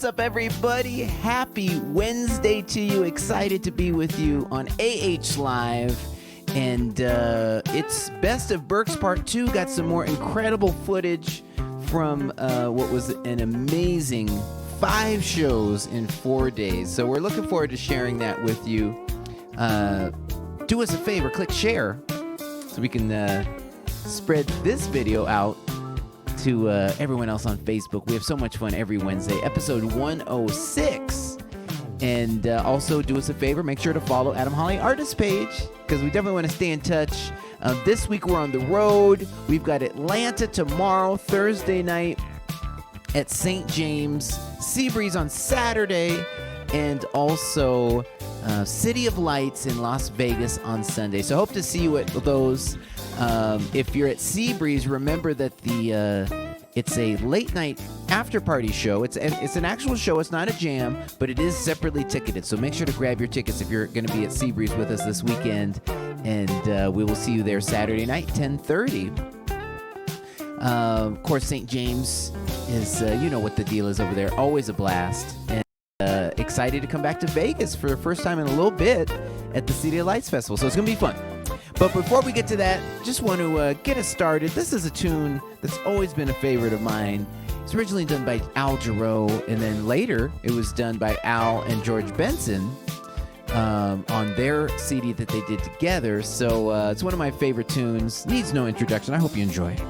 What's up, everybody? Happy Wednesday to you. Excited to be with you on AH Live. And it's Best of Berks Part 2. Got some more incredible footage from what was an amazing 5 shows in 4 days. So we're looking forward to sharing that with you. Do us a favor, click share so we can spread this video out to everyone else on Facebook. We have so much fun every Wednesday. Episode 106. And also do us a favor, make sure to follow Adam Holly Artist page because we definitely want to stay in touch. This week we're on the road. We've got Atlanta tomorrow, Thursday night at St. James, Seabreeze on Saturday, and also City of Lights in Las Vegas on Sunday. So I hope to see you at those. If you're at Seabreeze, remember that it's a late night after party show. It's an actual show. It's not a jam, but it is separately ticketed. So make sure to grab your tickets if you're going to be at Seabreeze with us this weekend. And we will see you there Saturday night, 10:30. Of course, St. James is, you know what the deal is over there. Always a blast. And excited to come back to Vegas for the first time in a little bit at the City of Lights Festival. So it's going to be fun. But before we get to that, just want to get us started. This is a tune that's always been a favorite of mine. It's originally done by Al Jarreau, and then later it was done by Al and George Benson on their CD that they did together. So it's one of my favorite tunes. Needs no introduction. I hope you enjoy it.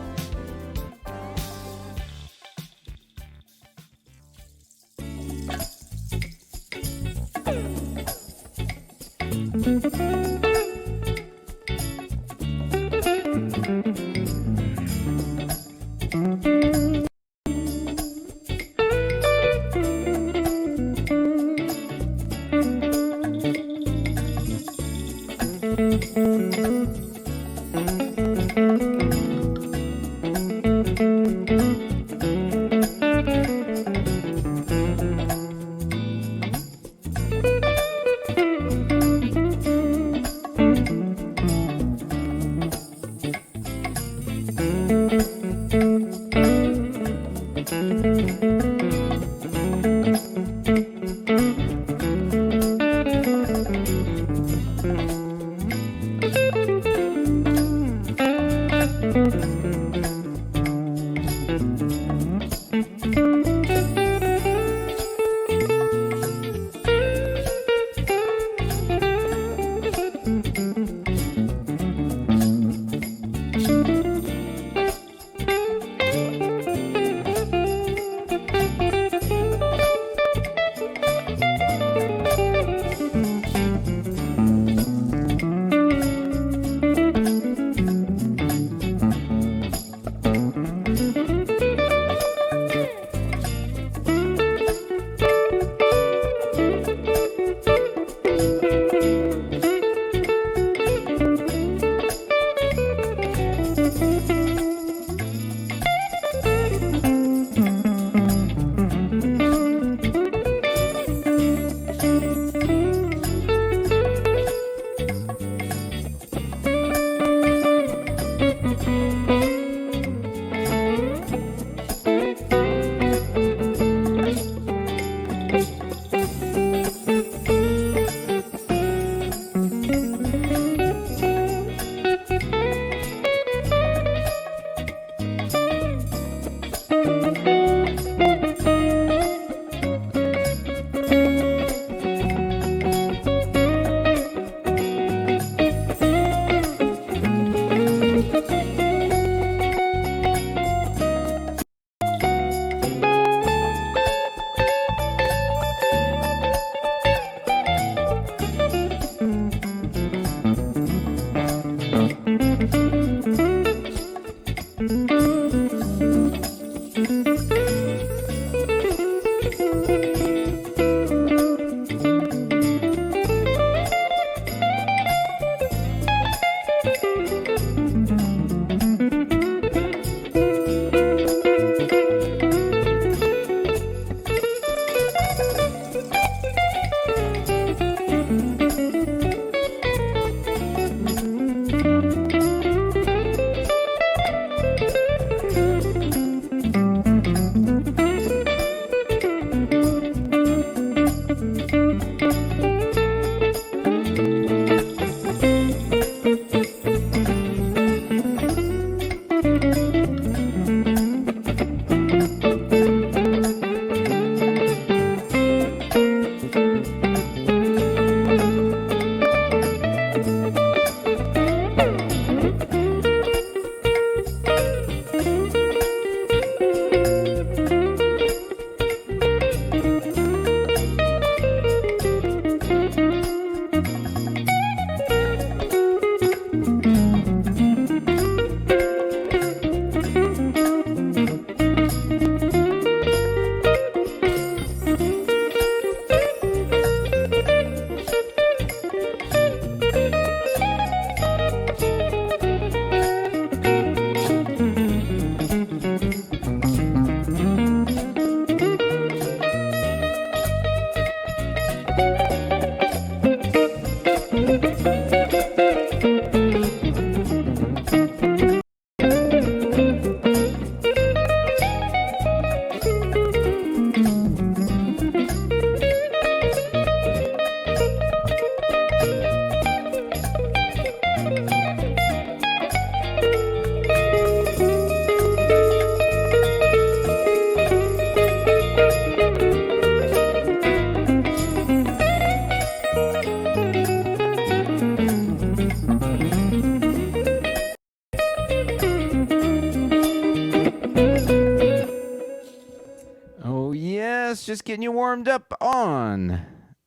getting you warmed up on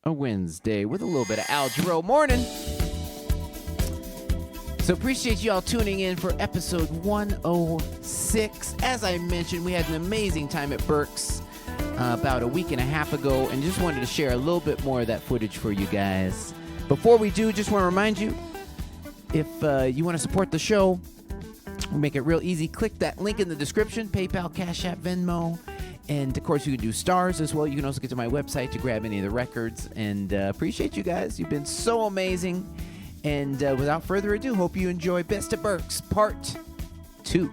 a Wednesday with a little bit of Al Jarreau morning. So appreciate you all tuning in for episode 106. As I mentioned, we had an amazing time at Berks about a week and a half ago, and just wanted to share a little bit more of that footage for you guys. Before we do, just want to remind you, if you want to support the show, we'll make it real easy. Click that link in the description, PayPal, Cash App, Venmo, and of course you can do stars as well. You can also get to my website to grab any of the records, and appreciate you guys. You've been so amazing. And without further ado, hope you enjoy Best of Berks Part 2.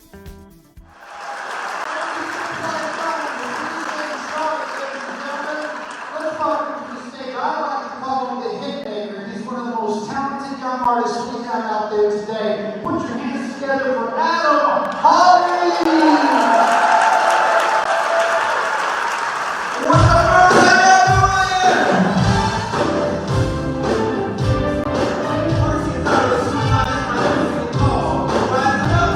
Artists we have out there today. Put your hands together for Adam Holly! What's up, everybody? First, you gotta see my musical call. Rise it up.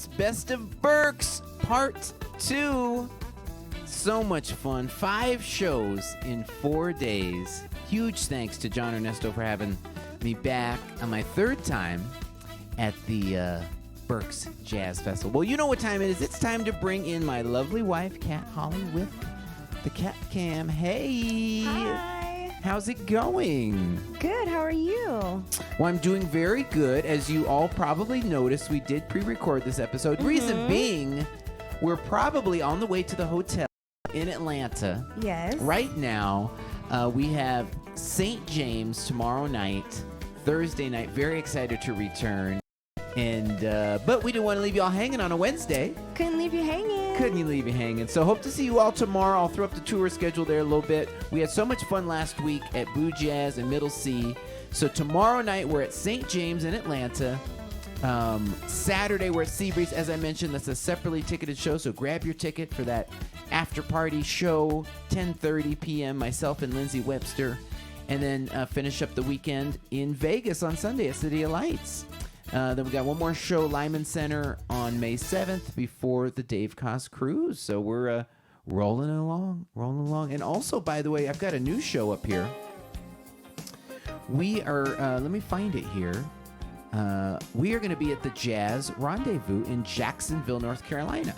It's Best of Berks Part 2. So much fun. 5 shows in 4 days. Huge thanks to John Ernesto for having me back on my 3rd time at the Berks Jazz Festival. Well, you know what time it is. It's time to bring in my lovely wife, Kat Holly, with the Cat Cam. Hey. Hi. How's it going? Good. How are you? Well, I'm doing very good. As you all probably noticed, we did pre-record this episode. Reason being, we're probably on the way to the hotel in Atlanta. Yes. Right now, we have St. James tomorrow night, Thursday night. Very excited to return. And but we didn't want to leave you all hanging on a Wednesday. Couldn't leave you hanging. Couldn't leave you hanging. So hope to see you all tomorrow. I'll throw up the tour schedule there a little bit. We had so much fun last week at Boo Jazz and Middle C. So tomorrow night we're at St. James in Atlanta. Saturday we're at Seabreeze. As I mentioned, that's a separately ticketed show. So grab your ticket for that after party show, 10:30 p.m. Myself and Lindsay Webster. And then finish up the weekend in Vegas on Sunday at City of Lights. Then we got one more show, Lyman Center, on May 7th before the Dave Koz Cruise. So we're rolling along. And also, by the way, I've got a new show up here. We are, let me find it here. We are going to be at the Jazz Rendezvous in Jacksonville, North Carolina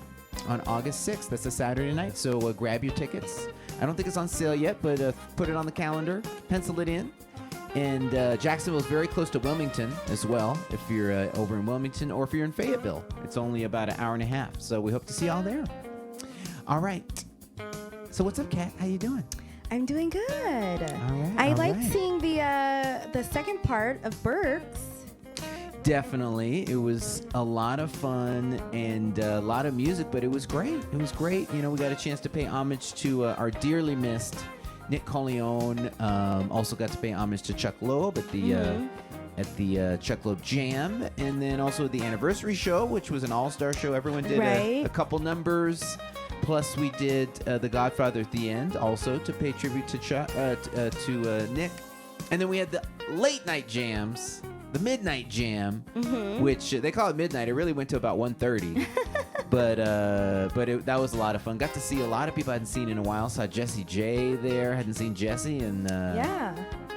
on August 6th. That's a Saturday night, so grab your tickets. I don't think it's on sale yet, but put it on the calendar, pencil it in. And Jacksonville is very close to Wilmington as well, if you're over in Wilmington, or if you're in Fayetteville. It's only about an hour and a half, so we hope to see y'all there. All right. So what's up, Kat? How you doing? I'm doing good. All right. I liked seeing the second part of Berks. Definitely. It was a lot of fun and a lot of music, but it was great. It was great. You know, we got a chance to pay homage to our dearly missed Nick Corleone. Also got to pay homage to Chuck Loeb at the Chuck Loeb Jam, and then also the anniversary show, which was an all-star show. Everyone did a couple numbers. Plus, we did The Godfather at the end, also to pay tribute to Chuck, to Nick. And then we had the late night jams, the midnight jam, which they call it midnight. It really went to about 1:30. But that was a lot of fun. Got to see a lot of people I hadn't seen in a while. Saw Jessie J there. Hadn't seen Jessie in,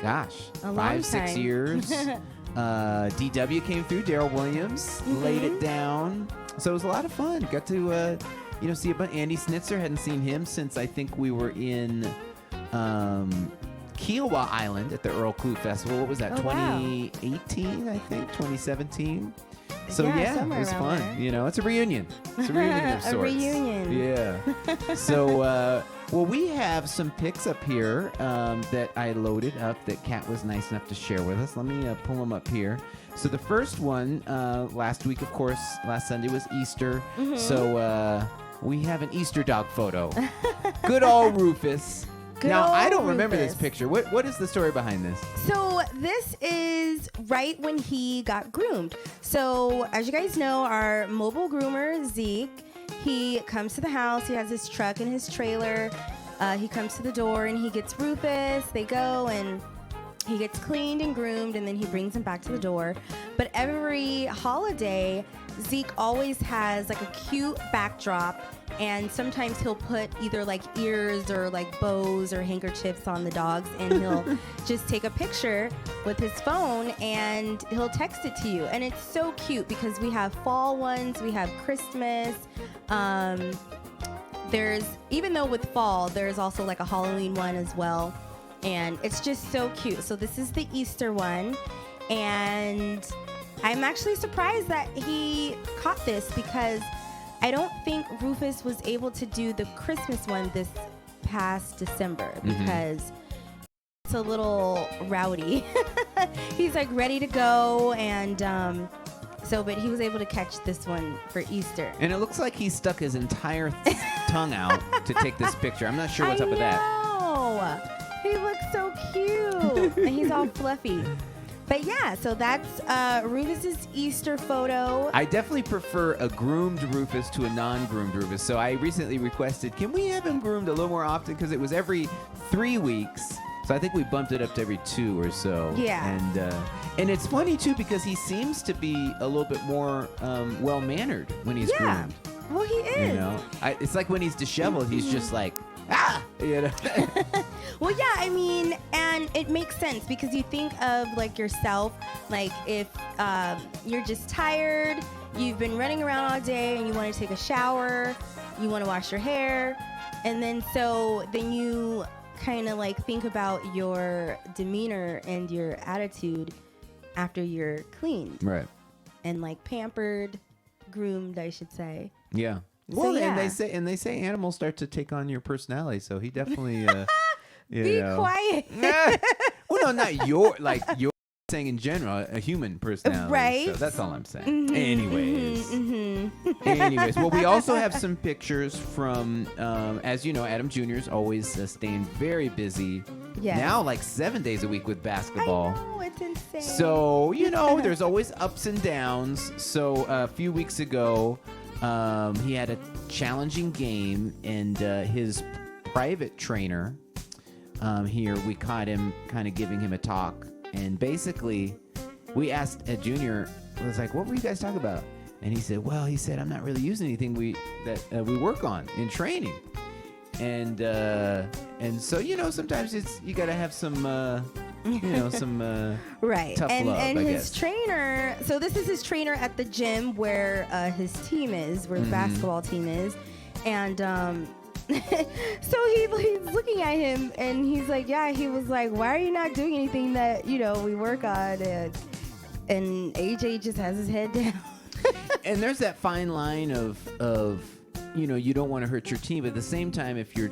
gosh, a 5-6 years. DW came through. Daryl Williams laid it down. So it was a lot of fun. Got to see a bunch. Andy Snitzer. Hadn't seen him since I think we were in Kiowa Island at the Earl Clute Festival. What was that? 2018, I think. 2017. So yeah, it was fun. There. You know, it's a reunion. It's a reunion of sorts. A reunion. Yeah. So, well, we have some pics up here that I loaded up that Kat was nice enough to share with us. Let me pull them up here. So the first one, last week, of course, last Sunday was Easter. So we have an Easter dog photo. Good old Rufus. Now, I don't remember this picture. What is the story behind this? So this is right when he got groomed. So as you guys know, our mobile groomer, Zeke, he comes to the house. He has his truck and his trailer. He comes to the door and he gets Rufus. They go and he gets cleaned and groomed, and then he brings him back to the door. But every holiday, Zeke always has like a cute backdrop, and sometimes he'll put either like ears or like bows or handkerchiefs on the dogs, and he'll just take a picture with his phone and he'll text it to you. And it's so cute because we have fall ones, we have Christmas. There's, even though with fall, there's also like a Halloween one as well. And it's just so cute. So this is the Easter one. And I'm actually surprised that he caught this because I don't think Rufus was able to do the Christmas one this past December because it's a little rowdy. He's like ready to go, and but he was able to catch this one for Easter. And it looks like he stuck his entire tongue out to take this picture. I'm not sure what's up with that. He looks so cute. And he's all fluffy. But yeah, so that's Rufus's Easter photo. I definitely prefer a groomed Rufus to a non-groomed Rufus. So I recently requested, can we have him groomed a little more often? Because it was every 3 weeks. So I think we bumped it up to every 2 or so. Yeah. And it's funny too because he seems to be a little bit more well-mannered when he's groomed. Well, he is. You know, it's like when he's disheveled, he's just like, you know. Well, yeah, I mean, and it makes sense because you think of like yourself, like if you're just tired, you've been running around all day and you want to take a shower, you want to wash your hair, and then you kind of like think about your demeanor and your attitude after you're cleaned. Right. And like pampered, groomed, I should say. Yeah. Well, and they say animals start to take on your personality, so he definitely Be quiet. Well, no, not your saying in general, a human personality. Right. So that's all I'm saying. Anyways, well, we also have some pictures from, as you know, Adam Jr. is always staying very busy. Yes. Now, like 7 days a week with basketball. I know, it's insane. So, you know, there's always ups and downs. So a few weeks ago, he had a challenging game, and his private trainer here, we caught him kind of giving him a talk. And basically, we asked Junior, I was like, what were you guys talking about? And he said, I'm not really using anything we work on in training. And so, you know, sometimes you got to have some, right. tough love, and I his guess. trainer, so this is his trainer at the gym where his team is, where the basketball team is. And so he's looking at him and he's like, he was like, why are you not doing anything that, you know, we work on? And AJ just has his head down. And there's that fine line of you know, you don't want to hurt your team, but at the same time, if you're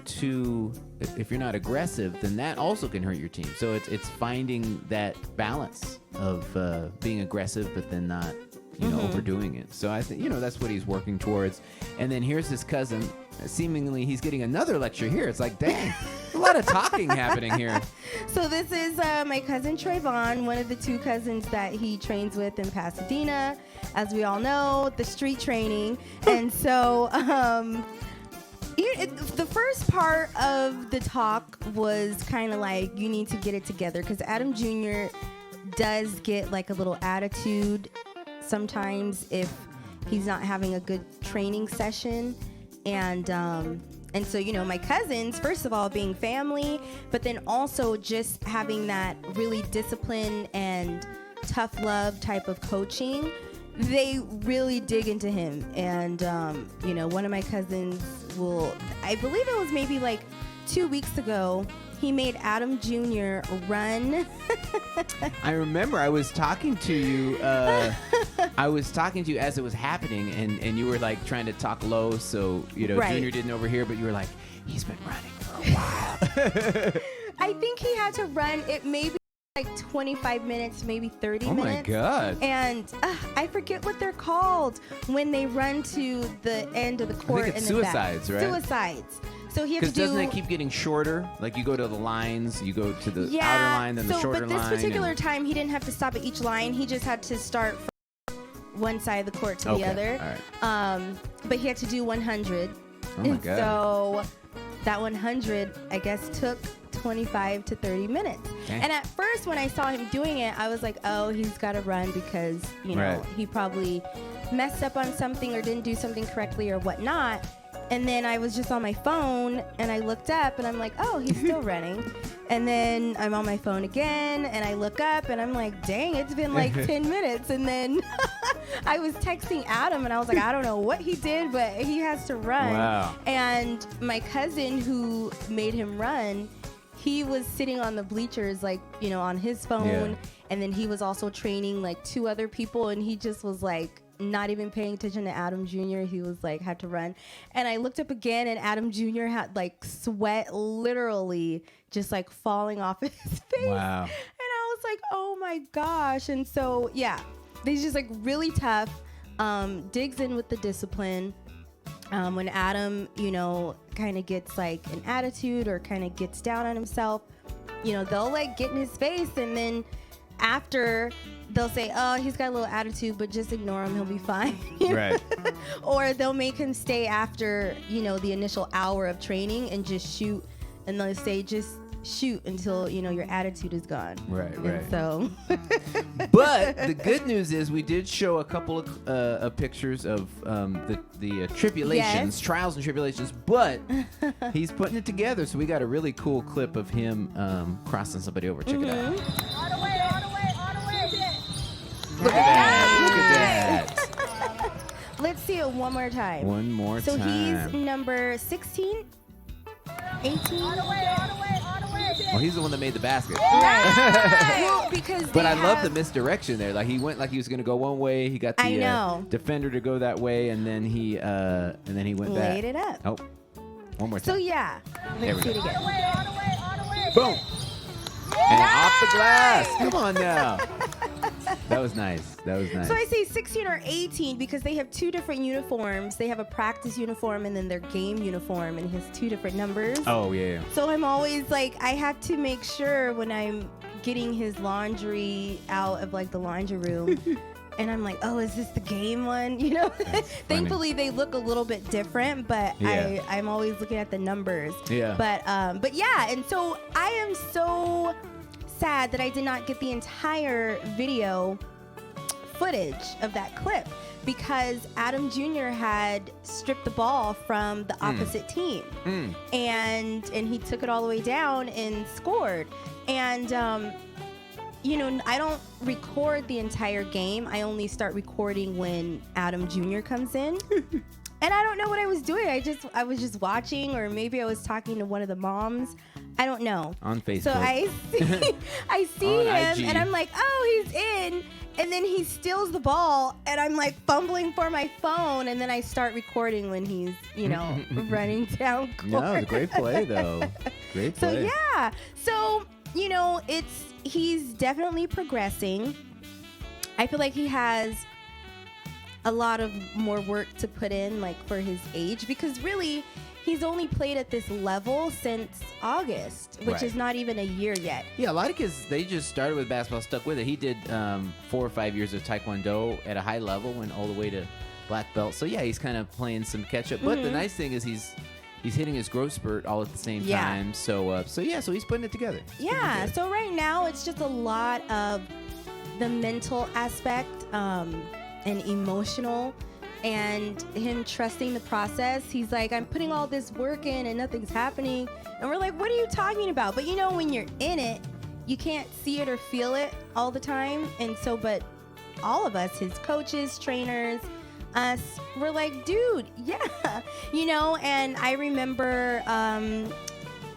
not aggressive, then that also can hurt your team. So it's finding that balance of being aggressive, but then not, you know, overdoing it. So I think, you know, that's what he's working towards. And then here's his cousin. Seemingly, he's getting another lecture here. It's like, dang, a lot of talking happening here. So this is my cousin Trayvon, one of the 2 cousins that he trains with in Pasadena. As we all know, the street training. And so the first part of the talk was kind of like, you need to get it together, because Adam Jr. does get like a little attitude sometimes if he's not having a good training session. And so, you know, my cousins, first of all, being family, but then also just having that really disciplined and tough love type of coaching, they really dig into him. And, you know, one of my cousins I believe it was maybe like 2 weeks ago, he made Adam Jr. run. I remember I was talking to you. As it was happening, and you were like trying to talk low, so you know Junior didn't overhear. But you were like, he's been running for a while. I think he had to run it maybe like 25 minutes, maybe 30 minutes. Oh my God. And I forget what they're called when they run to the end of the court. I think it's and suicides, then back. right? Suicides. So he had to do. Because doesn't it keep getting shorter? Like you go to the lines, you go to the outer line, then the shorter line. But this particular time, he didn't have to stop at each line. He just had to start from one side of the court to the other. All right. But he had to do 100. Oh my God. So that 100, I guess, took 25 to 30 minutes. Okay. And at first, when I saw him doing it, I was like, oh, he's got to run because, you know, he probably messed up on something or didn't do something correctly or whatnot. And then I was just on my phone and I looked up and I'm like, oh, he's still running. And then I'm on my phone again and I look up and I'm like, dang, it's been like 10 minutes. And then I was texting Adam and I was like, I don't know what he did, but he has to run. Wow. And my cousin who made him run, he was sitting on the bleachers, like, you know, on his phone. Yeah. And then he was also training like 2 other people and he just was like, not even paying attention to Adam Jr. He was like, had to run. And I looked up again and Adam Jr. had like sweat literally just like falling off his face. Wow. And I was like, oh my gosh. And so, yeah, he's just like really tough, digs in with the discipline. When Adam, you know, kind of gets like an attitude or kind of gets down on himself, you know, they'll like get in his face and then after they'll say, oh, he's got a little attitude, but just ignore him. He'll be fine. Right. Or they'll make him stay after, you know, the initial hour of training and just shoot. And they'll say, just shoot until your attitude is gone. Right. And so But the good news is we did show a couple of pictures of the tribulations, Yes. trials and tribulations, but he's putting it together. So we got a really cool clip of him crossing somebody over. Check it out. On the way. Look at that. Look at that. let's see it one more time. One more So time. he's number 16, 18. On the way. Well, he's the one that made the basket. Well, because But I love have, the misdirection there. Like he went like he was going to go one way. He got I the know. defender to go that way, and then he went back. laid it up. Oh, one more time. So yeah, There let's we see it go. again. Boom. And off the glass. Come on now. That was nice. So I say 16 or 18 because they have two different uniforms. They have a practice uniform and then their game uniform, and he has two different numbers. Oh, yeah. So I'm always like, I have to make sure when I'm getting his laundry out of like the laundry room, and I'm like, oh, is this the game one? Thankfully they look a little bit different, but Yeah. I'm always looking at the numbers. Yeah. But yeah, and so I am so sad that I did not get the entire video footage of that clip because Adam Jr. had stripped the ball from the opposite team, and he took it all the way down and scored. And I don't record the entire game. I only start recording when Adam Jr. comes in. And I don't know what I was doing. I was just watching, or maybe I was talking to one of the moms. I don't know. On Facebook. So I see On him, IG. and I'm like, oh, he's in. And then he steals the ball, and I'm like fumbling for my phone, and then I start recording when he's, running down court. No, it was a great play, though. Great So play. yeah. So, he's definitely progressing. I feel like he has a lot of more work to put in, like for his age, because really he's only played at this level since August, which Right. is not even a year yet. Yeah, a lot of kids, they just started with basketball, stuck with it. He did 4 or 5 years of Taekwondo at a high level, went all the way to black belt. So yeah, he's kind of playing some catch up. But the nice thing is he's hitting his growth spurt all at the same Yeah. time. So so he's putting it together. Yeah. So right now it's just a lot of the mental aspect and emotional, and him trusting the process. He's like, I'm putting all this work in and nothing's happening. And we're like, what are you talking about? But when you're in it, you can't see it or feel it all the time. And so, but all of us, his coaches, trainers, us, we're like, dude, yeah, and I remember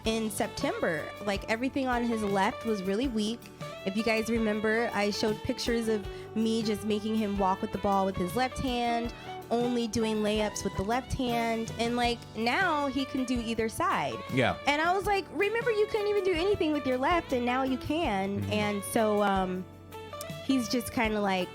in September, like everything on his left was really weak. If you guys remember, I showed pictures of me just making him walk with the ball with his left hand, only doing layups with the left hand, and like now he can do either side. Yeah. And I was like, remember, you couldn't even do anything with your left, and now you can. And so he's just kind of like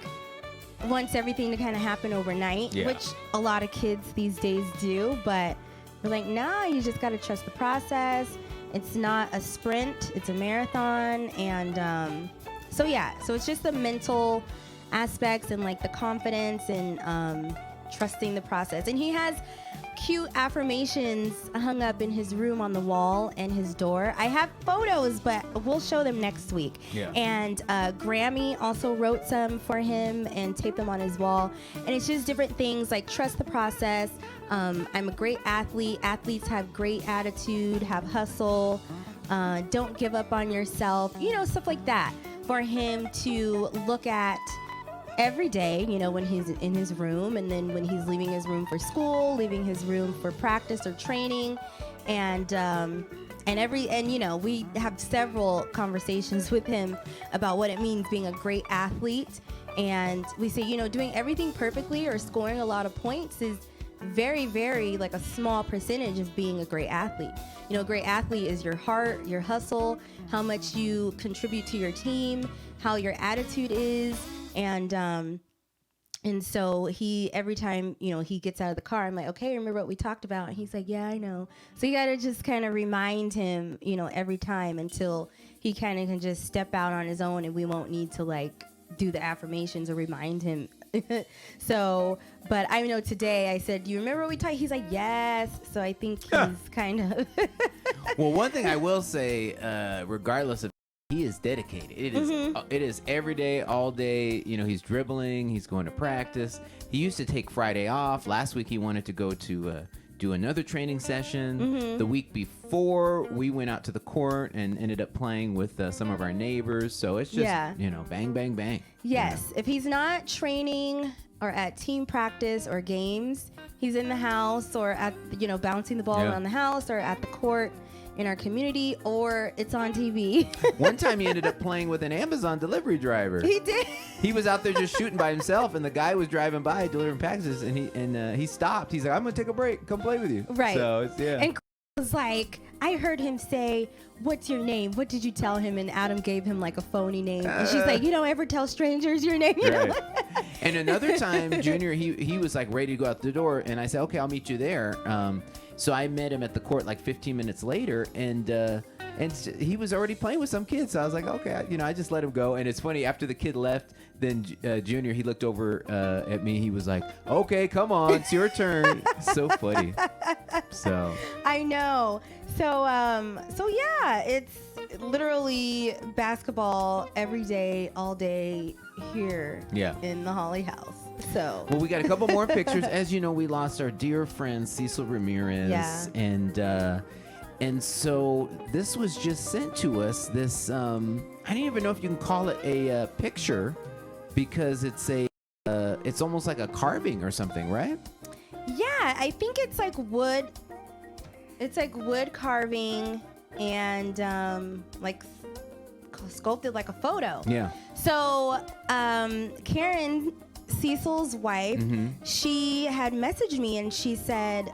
wants everything to kind of happen overnight, Yeah. which a lot of kids these days do. But we're like, nah, you just got to trust the process. It's not a sprint, it's a marathon. And so it's just the mental aspects and like the confidence and trusting the process. And he has cute affirmations hung up in his room on the wall and his door. I have photos, but we'll show them next week. Yeah. And Grammy also wrote some for him and taped them on his wall. And it's just different things like trust the process. I'm a great athlete. Athletes have great attitude, have hustle, don't give up on yourself, stuff like that. For him to look at every day, when he's in his room, and then when he's leaving his room for school, leaving his room for practice or training, and we have several conversations with him about what it means being a great athlete. And we say, doing everything perfectly or scoring a lot of points is very, very like a small percentage of being a great athlete. A great athlete is your heart, your hustle, how much you contribute to your team, how your attitude is. And so every time, he gets out of the car, I'm like, okay, remember what we talked about? And he's like, yeah, I know. So you got to just kind of remind him, every time until he kind of can just step out on his own, and we won't need to like do the affirmations or remind him. So, but I know today I said, do you remember what we talked? He's like, yes. So I think he's kind of. Well, one thing I will say, regardless of, he is dedicated. It is every day, all day. You know, he's dribbling. He's going to practice. He used to take Friday off. Last week he wanted to go to do another training session. The week before, we went out to the court and ended up playing with some of our neighbors. So it's just, you know, bang, bang, bang. Yes. You know? If he's not training or at team practice or games, he's in the house or at, you know, bouncing the ball around the house or at the court in our community, or it's on TV. One time he ended up playing with an Amazon delivery driver. He did. He was out there just shooting by himself, and the guy was driving by delivering packages, and he stopped. He's like, "I'm gonna take a break. Come play with you." Right. So it's, And was like, I heard him say, "What's your name? What did you tell him?" And Adam gave him like a phony name. And she's like, "You don't ever tell strangers your name." You know? Right. And another time, Junior, he was like ready to go out the door, and I said, "Okay, I'll meet you there." So I met him at the court like 15 minutes later, and he was already playing with some kids. So I was like, okay, you know, I just let him go. And it's funny, after the kid left, then Junior, he looked over at me. He was like, "Okay, come on, it's your turn." So funny. So I know. So yeah, it's literally basketball every day, all day here in the Holly house. So well, we got a couple more pictures. As you know, we lost our dear friend Cecil Ramirez, and so this was just sent to us. This I don't even know if you can call it a picture, because it's it's almost like a carving or something, right? Yeah, I think it's like wood. It's like wood carving and like sculpted like a photo. Yeah. So Karen, Cecil's wife, she had messaged me and she said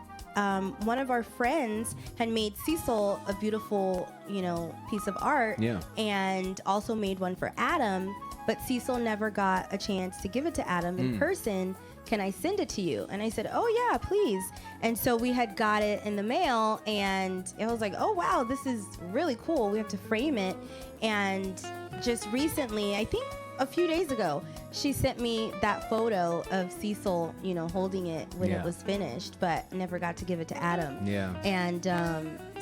one of our friends had made Cecil a beautiful, you know, piece of art, and also made one for Adam, but Cecil never got a chance to give it to Adam in person. Can I send it to you? And I said, oh yeah, please. And so we had got it in the mail, and I was like, oh wow, this is really cool. We have to frame it. And just recently, I think a few days ago, she sent me that photo of Cecil, you know, holding it when it was finished, but never got to give it to Adam. Yeah. And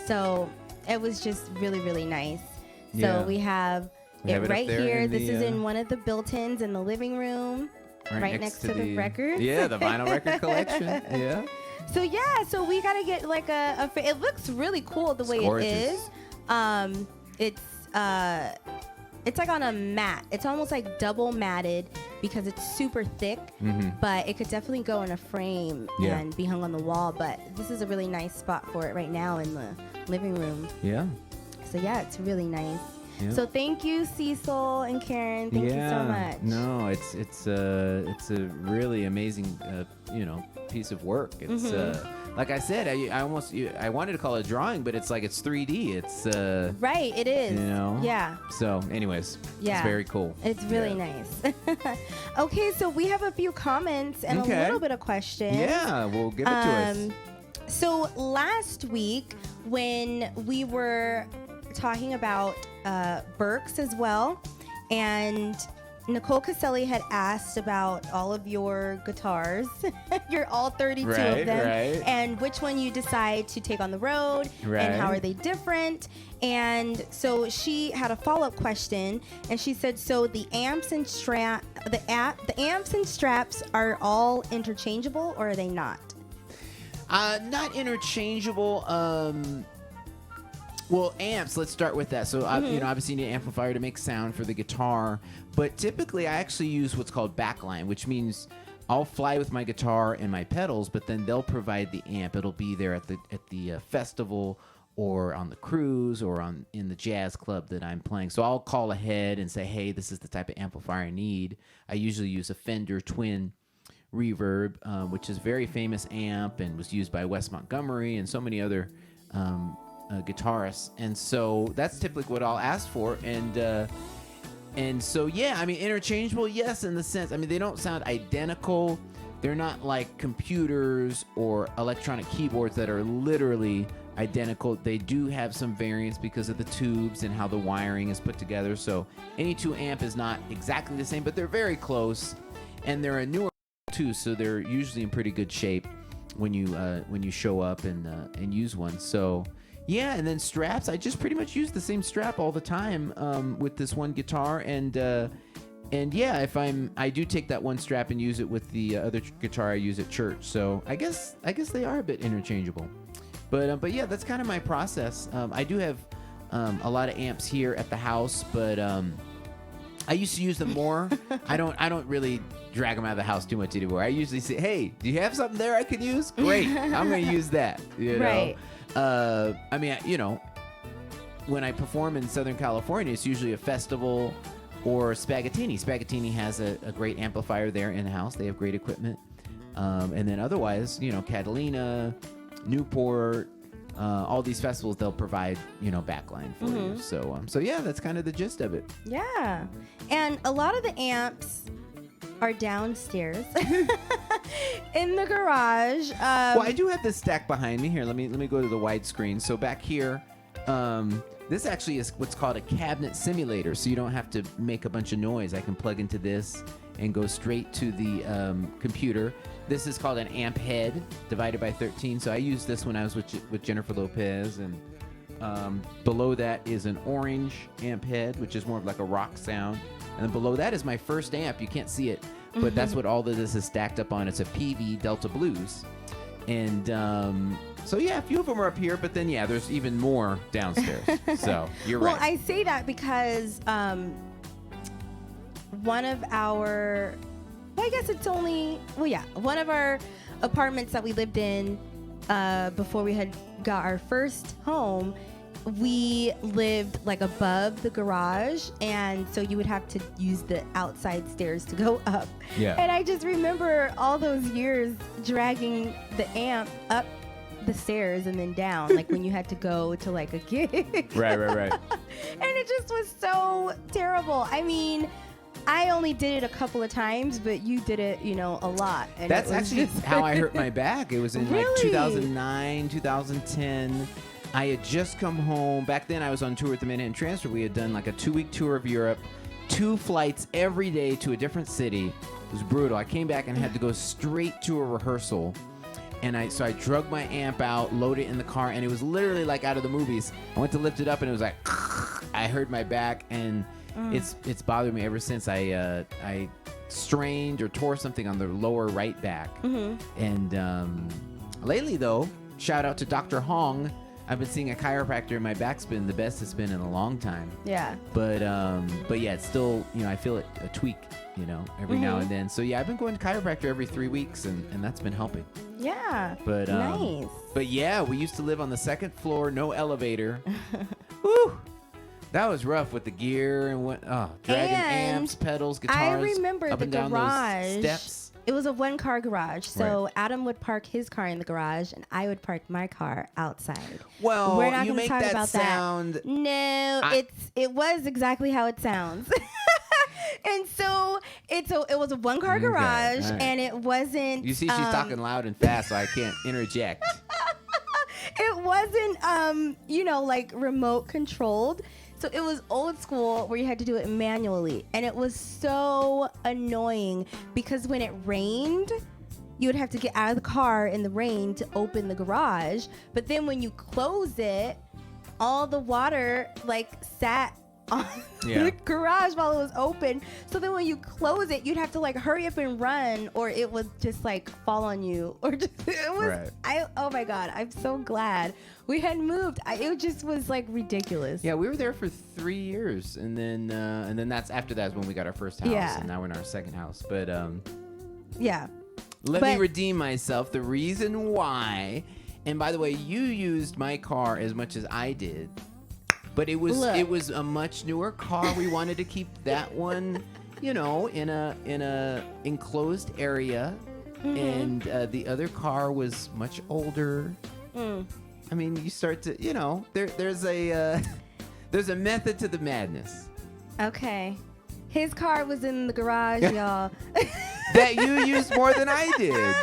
so it was just really, really nice. So we have it right here. This is in one of the built-ins in the living room, right next to the records. Yeah, the vinyl record collection. Yeah. So yeah, so we gotta get like it looks really cool the way it is. It's like on a mat. It's almost like double matted because it's super thick, but it could definitely go in a frame and be hung on the wall. But this is a really nice spot for it right now in the living room. Yeah. So yeah, it's really nice. Yep. So thank you, Cecil and Karen. Thank you so much. No, it's a really amazing piece of work. It's like I said, I wanted to call it a drawing, but it's like it's 3D. It's right. It is. You know. Yeah. So, anyways, it's very cool. It's really nice. Okay, so we have a few comments and a little bit of questions. Yeah, we'll give it to us. So last week when we were talking about Berks as well, and Nicole Caselli had asked about all of your guitars, your all 32 of them, and which one you decide to take on the road, and how are they different. And so she had a follow-up question, and she said, so the amps and amps and straps are all interchangeable, or are they not? Not interchangeable. Well, amps, let's start with that. So, obviously you need an amplifier to make sound for the guitar. But typically, I actually use what's called backline, which means I'll fly with my guitar and my pedals, but then they'll provide the amp. It'll be there at the festival or on the cruise or in the jazz club that I'm playing. So I'll call ahead and say, hey, this is the type of amplifier I need. I usually use a Fender Twin Reverb, which is a very famous amp and was used by Wes Montgomery and so many other guitarists. And so that's typically what I'll ask for. And so, yeah, I mean, interchangeable, yes, in the sense, I mean, they don't sound identical. They're not like computers or electronic keyboards that are literally identical. They do have some variance because of the tubes and how the wiring is put together. So any 2 amp is not exactly the same, but they're very close. And they're a newer too, so they're usually in pretty good shape when you show up and use one. So Yeah, and then straps. I just pretty much use the same strap all the time with this one guitar, and yeah, if I do take that one strap and use it with the other guitar I use at church. So I guess they are a bit interchangeable, but yeah, that's kind of my process. I do have a lot of amps here at the house, but I used to use them more. I don't really drag them out of the house too much anymore. I usually say, hey, do you have something there I could use? Great, I'm going to use that. You know? Right. I mean, you know, when I perform in Southern California, it's usually a festival or Spaghettini. Spaghettini has a great amplifier there in the house. They have great equipment. And then otherwise, you know, Catalina, Newport, all these festivals, they'll provide, you know, backline for you. So yeah, that's kind of the gist of it. Yeah. And a lot of the amps are downstairs in the garage. Well, I do have this stack behind me here. Let me go to the widescreen. So back here, this actually is what's called a cabinet simulator. So you don't have to make a bunch of noise. I can plug into this and go straight to the computer. This is called an amp head divided by 13. So I used this when I was with Jennifer Lopez, and below that is an orange amp head, which is more of like a rock sound. And then below that is my first amp. You can't see it, but that's what all of this is stacked up on. It's a PV Delta Blues. And so, yeah, a few of them are up here, but then, yeah, there's even more downstairs. So you're right. Well, I say that because one of our, well, I guess it's only, well, yeah, one of our apartments that we lived in before we had got our first home, we lived like above the garage, and so you would have to use the outside stairs to go up. Yeah. And I just remember all those years dragging the amp up the stairs and then down, like when you had to go to like a gig. Right. And it just was so terrible. I mean, I only did it a couple of times, but you did it, you know, a lot. And that's actually how I hurt my back. It was in like Really? 2009, 2010. I had just come home. Back then, I was on tour with the Manhattan Transfer. We had done like a 2-week tour of Europe, 2 flights every day to a different city. It was brutal. I came back and had to go straight to a rehearsal. And so I drug my amp out, loaded it in the car, and it was literally like out of the movies. I went to lift it up, and it was like, I hurt my back, and it's bothered me ever since. I strained or tore something on the lower right back. And lately, though, shout out to Dr. Hong. I've been seeing a chiropractor, and my back's been the best it's been in a long time. Yeah. But yeah, it's still, you know, I feel it a tweak, you know, every now and then. So yeah, I've been going to chiropractor every 3 weeks, and that's been helping. Yeah. But nice. But yeah, we used to live on the 2nd floor, no elevator. Woo! That was rough with the gear and dragging amps, pedals, guitars. I remember up the and down garage. those steps. It was a 1-car garage, so Right. Adam would park his car in the garage, and I would park my car outside. Well, We're not you gonna make talk that about sound. that. No, it was exactly how it sounds. And so it was a 1-car garage, all right. and it wasn't. You see, she's talking loud and fast, so I can't interject. It wasn't, you know, like remote controlled. So it was old school where you had to do it manually. And it was so annoying because when it rained, you would have to get out of the car in the rain to open the garage. But then when you close it, all the water like sat on the garage while it was open. So then when you close it, you'd have to like hurry up and run, or it would just like fall on you, or just, it was. Right. Oh my God, I'm so glad we had moved. It just was like ridiculous. Yeah, we were there for 3 years, and then that's after that is when we got our first house, Yeah. and now we're in our second house. But Yeah. let me But- redeem myself. The reason why, and by the way, you used my car as much as I did. But it was a much newer car. We wanted to keep that one, you know, in a enclosed area, and the other car was much older. I mean, you start to, you know, there's a method to the madness. Okay. His car was in the garage, y'all. That you used more than I did.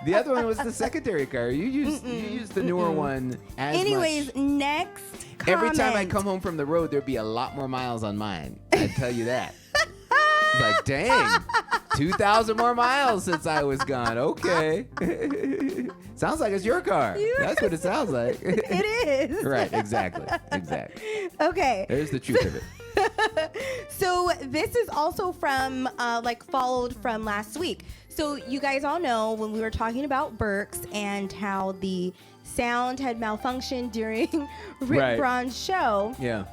The other one was the secondary car. You used the newer one as Anyways, much. next comment. Every time I come home from the road, there'd be a lot more miles on mine. I tell you that. It's like, dang. 2,000 more miles since I was gone. Okay. Sounds like it's your car. That's what it sounds like. It is. Right, exactly. Okay. There's the truth of it. So this is also from followed from last week. So you guys all know when we were talking about Berks and how the sound had malfunctioned during Rick Braun's show. Yeah.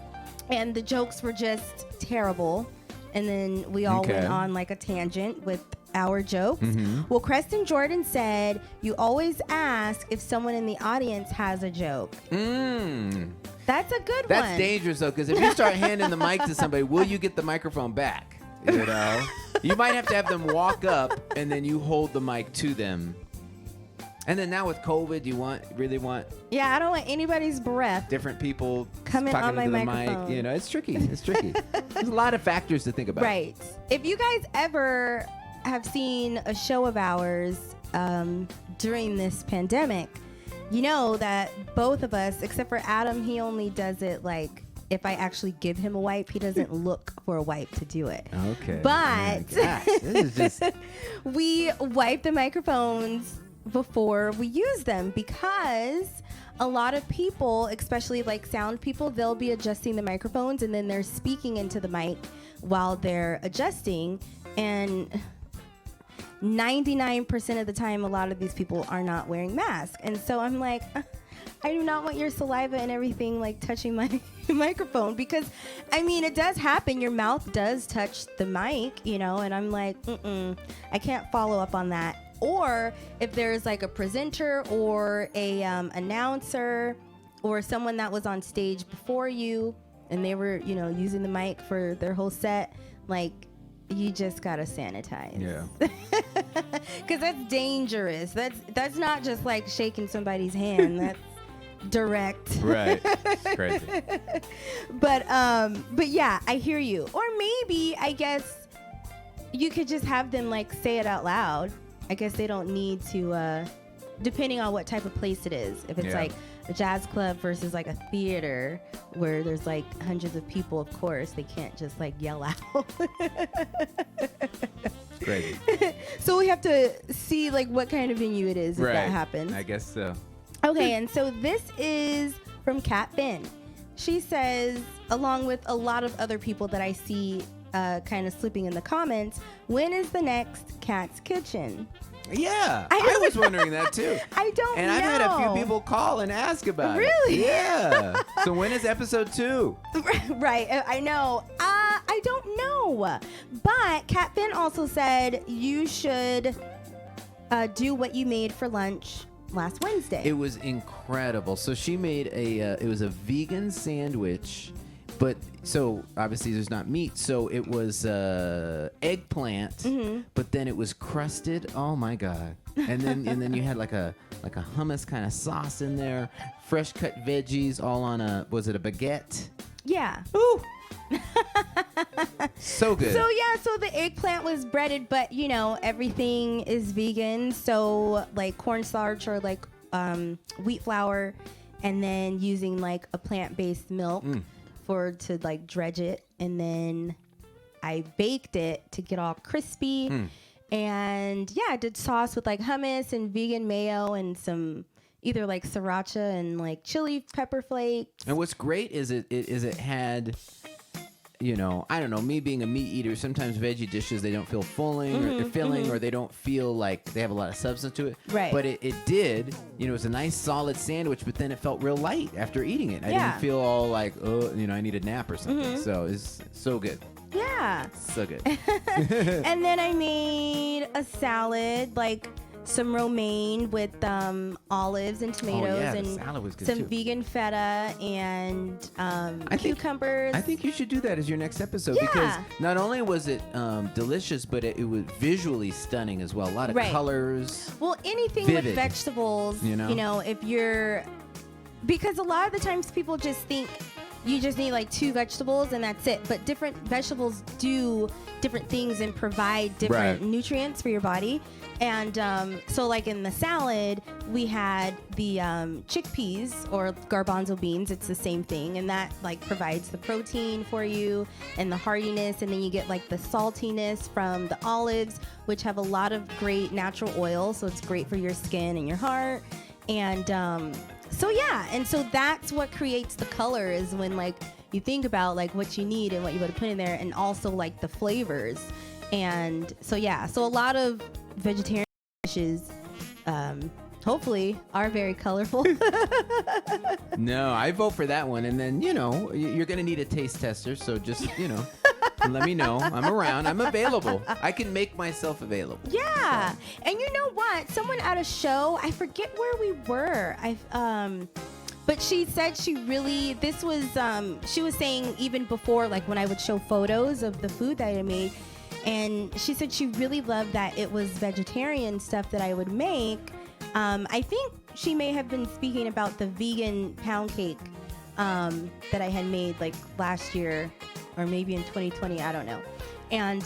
And the jokes were just terrible. And then we all went on like a tangent with our jokes. Mm-hmm. Well, Creston Jordan said, you always ask if someone in the audience has a joke. That's a good one. That's dangerous, though, because if you start handing the mic to somebody, will you get the microphone back? You know? You might have to have them walk up, and then you hold the mic to them. And then now with COVID, you really want... Yeah, I don't want anybody's breath different people coming on my into the microphone. mic. You know, it's tricky. There's a lot of factors to think about. Right. If you guys ever have seen a show of ours during this pandemic, you know that both of us, except for Adam, he only does it like if I actually give him a wipe. He doesn't look for a wipe to do it. Okay. But this is just... we wipe the microphones before we use them because a lot of people, especially like sound people, they'll be adjusting the microphones and then they're speaking into the mic while they're adjusting, and 99% of the time a lot of these people are not wearing masks. And so I'm like, I do not want your saliva and everything like touching my microphone, because I mean it does happen, your mouth does touch the mic, you know, and I'm like, I can't follow up on that. Or if there's like a presenter or a announcer or someone that was on stage before you and they were, you know, using the mic for their whole set, like you just gotta sanitize. Yeah. Because that's dangerous. That's not just like shaking somebody's hand. That's direct. Right. It's crazy. But yeah, I hear you. Or maybe I guess you could just have them like say it out loud. I guess they don't need to, depending on what type of place it is. If it's like a jazz club versus like a theater where there's like hundreds of people, of course, they can't just like yell out. It's crazy. So we have to see like what kind of venue it is if that happens. I guess so. Okay, and so this is from Kat Finn. She says, along with a lot of other people that I see kind of slipping in the comments, when is the next Cat's Kitchen? Yeah, I was wondering that too. I don't know. And I've had a few people call and ask about it. Really? Yeah. So when is episode 2? Right, I know. I don't know. But Kat Finn also said you should do what you made for lunch last Wednesday. It was incredible. So she made it was a vegan sandwich, but so obviously there's not meat. So it was eggplant, but then it was crusted. Oh my God. And then you had like a hummus kind of sauce in there, fresh cut veggies all on was it a baguette? Yeah. Ooh. So good. So yeah, so the eggplant was breaded, but you know, everything is vegan. So like cornstarch or like wheat flour, and then using like a plant-based milk to like dredge it. And then I baked it to get all crispy. And yeah, I did sauce with like hummus and vegan mayo and some either like sriracha and like chili pepper flakes. And what's great is it had, you know, I don't know, me being a meat eater, sometimes veggie dishes, they don't feel filling or they don't feel like they have a lot of substance to it. Right. But it did, you know, it was a nice solid sandwich, but then it felt real light after eating it. I didn't feel all like, oh, you know, I need a nap or something. So it's so good. Yeah. So good. And then I made a salad, like some romaine with olives and tomatoes and salad was good some too. vegan feta and cucumbers. I think you should do that as your next episode because not only was it delicious, but it was visually stunning as well. A lot of colors. Well, anything vivid, with vegetables, you know, if you're... Because a lot of the times people just think you just need like 2 vegetables and that's it. But different vegetables do different things and provide different nutrients for your body. And so like in the salad, we had the chickpeas or garbanzo beans. It's the same thing. And that like provides the protein for you and the hardiness. And then you get like the saltiness from the olives, which have a lot of great natural oil. So it's great for your skin and your heart. And so yeah, and so that's what creates the color is when like you think about like what you need and what you want to put in there, and also like the flavors. And so yeah, so a lot of vegetarian dishes hopefully are very colorful. No, I vote for that one. And then, you're going to need a taste tester. So just, let me know. I'm around. I'm available. I can make myself available. Yeah. And you know what? Someone at a show, I forget where we were. But she said she was saying even before, like when I would show photos of the food that I made, and she said she really loved that it was vegetarian stuff that I would make. I think she may have been speaking about the vegan pound cake that I had made like last year or maybe in 2020, I don't know. And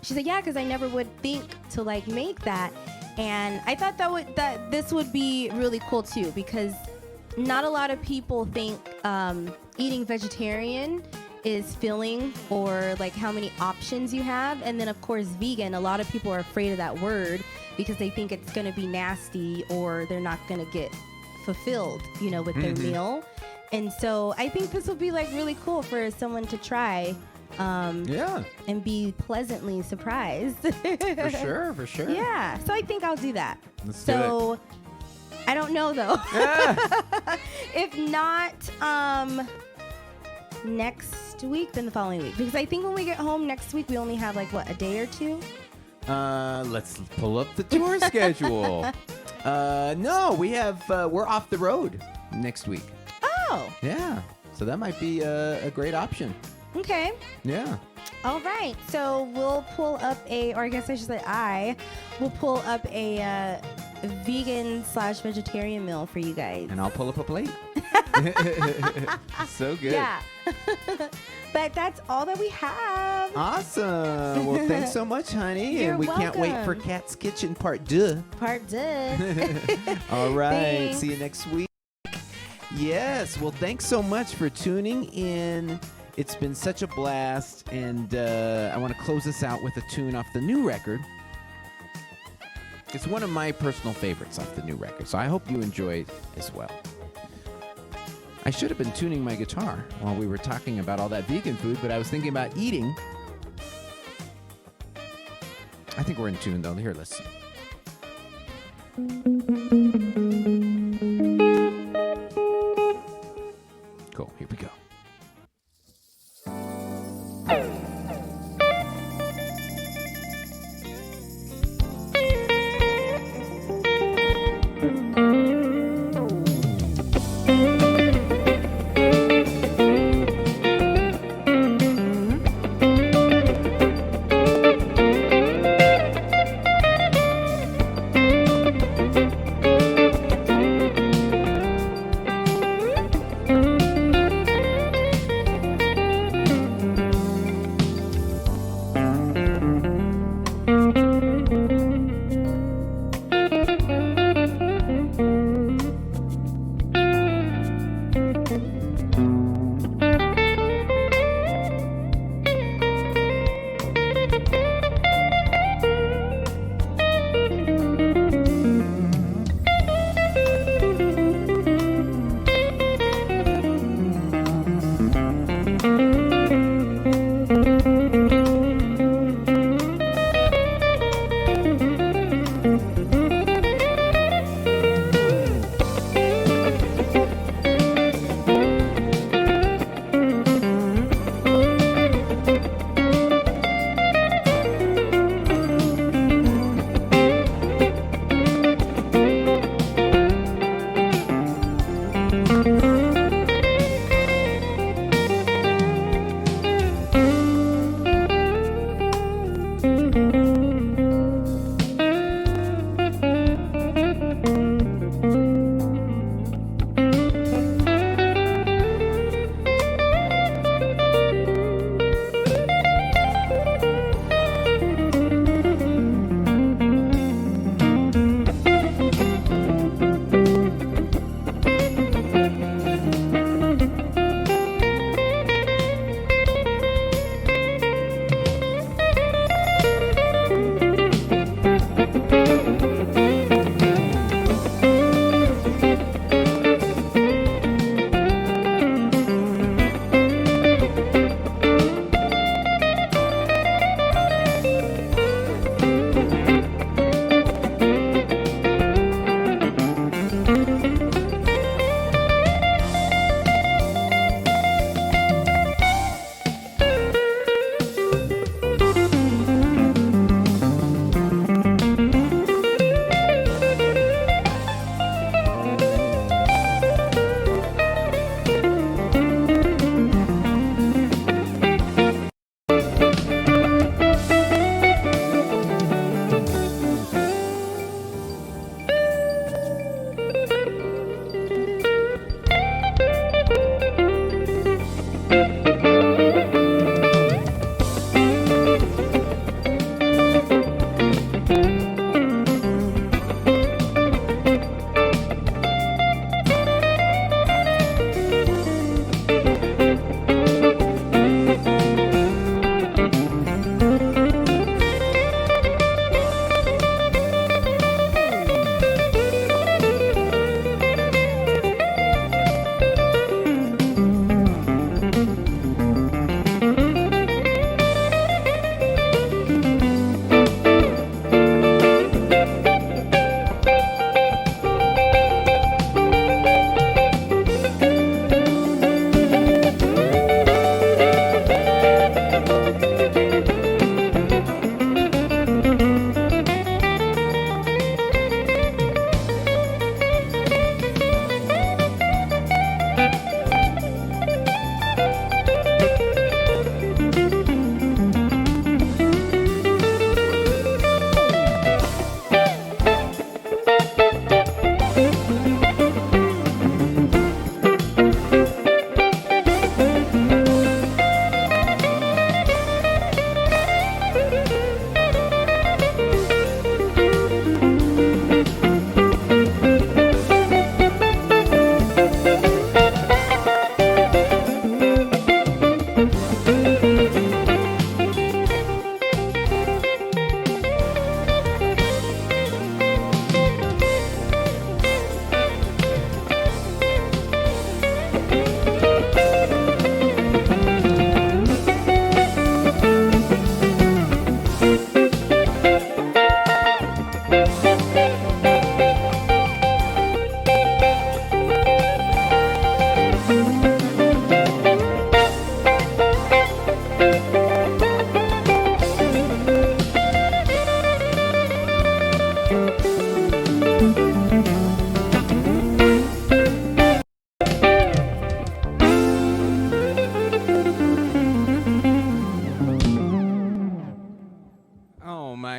she said, yeah, because I never would think to like make that. And I thought that this would be really cool too, because not a lot of people think eating vegetarian is filling, or like how many options you have. And then of course vegan, a lot of people are afraid of that word because they think it's going to be nasty or they're not going to get fulfilled, with their meal. And so I think this will be like really cool for someone to try. And be pleasantly surprised. For sure. Yeah. So I think I'll do that. Let's do it. I don't know though. If not next week, then the following week. Because I think when we get home next week, we only have like a day or 2. Let's pull up the tour schedule. No, we're off the road next week. Oh. Yeah. So that might be a great option. Okay. Yeah. All right. So we'll pull up or I guess I should say I will pull up a vegan/vegetarian meal for you guys. And I'll pull up a plate. So good. Yeah. But that's all that we have. Awesome. Well, thanks so much, honey. You're and we can't wait for welcome. Cat's Kitchen Part 2. Part 2. All right. Thanks. See you next week. Yes. Well, thanks so much for tuning in. It's been such a blast. And I want to close this out with a tune off the new record. It's one of my personal favorites off the new record. So I hope you enjoy it as well. I should have been tuning my guitar while we were talking about all that vegan food, but I was thinking about eating. I think we're in tune, though. Here, let's see. Cool. Here we go.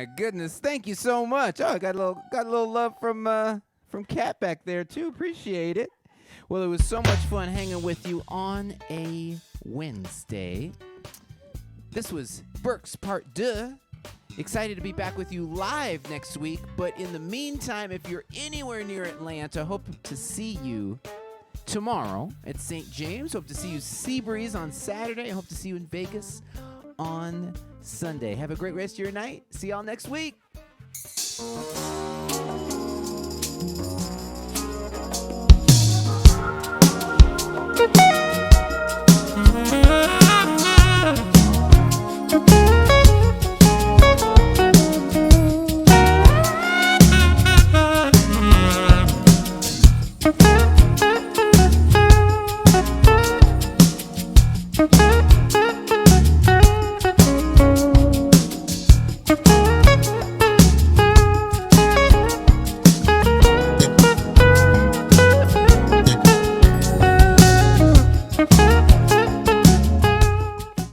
my goodness. Thank you so much. Oh, I got a little love from Kat back there too. Appreciate it. Well, it was so much fun hanging with you on a Wednesday. This was Berks Part 2. Excited to be back with you live next week. But in the meantime, if you're anywhere near Atlanta, hope to see you tomorrow at St. James. Hope to see you Seabreeze on Saturday. I hope to see you in Vegas on Sunday. Have a great rest of your night. See y'all next week.